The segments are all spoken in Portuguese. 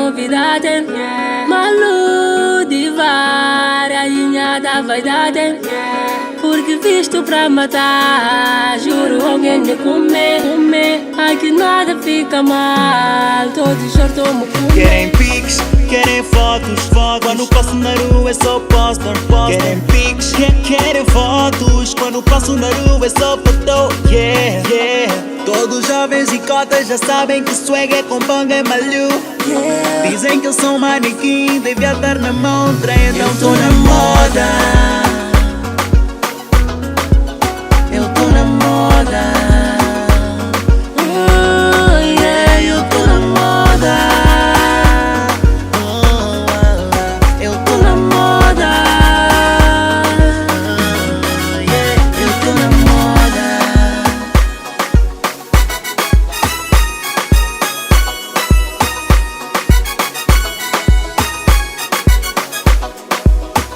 novidade. Malu, diva, rainha da vaidade. Porque visto pra matar, juro alguém me comer. Aqui nada fica mal, todos shortam-me comer. Querem pics, querem fotos, quando passo na rua é só poster. Querem pics, querem fotos, quando passo na rua é só foto. Todos jovens e cotas já sabem que swag é com panga e malhu. Dizem que eu sou um manequim, devia estar na mão, então tô na moda. Eu tô na moda. Eu tô na moda. Eu tô na moda. Eu tô na moda.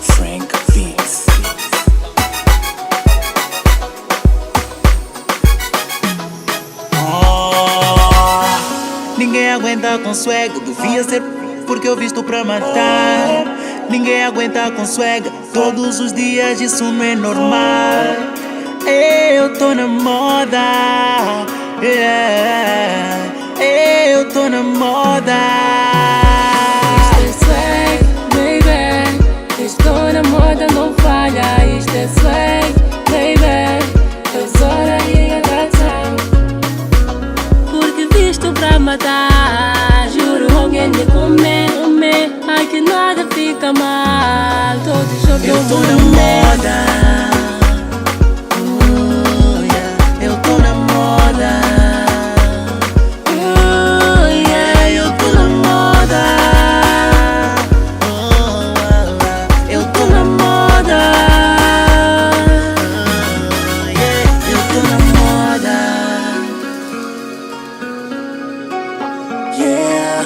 Frank Beats. Ninguém aguenta com swag, devia ser porque eu visto pra matar. Ninguém aguenta com swag, todos os dias isso não é normal. Eu tô na moda, eu tô na moda. Isto é swag, baby. Estou na moda, não falha. Isto é swag, baby. Eu sou a rainha da atração. Porque visto pra matar, juro alguém me comer. Aqui nada fica mal, todos shortam-me. Eu tô na moda. Eu tô na moda. Eu tô na moda. Eu tô na moda. Eu tô na moda. Yeah.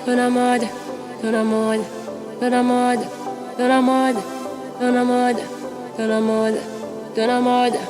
Tô na moda, tô na moda, tô na moda, tô na moda, tô na moda, tô na moda, tô na moda, tô na moda.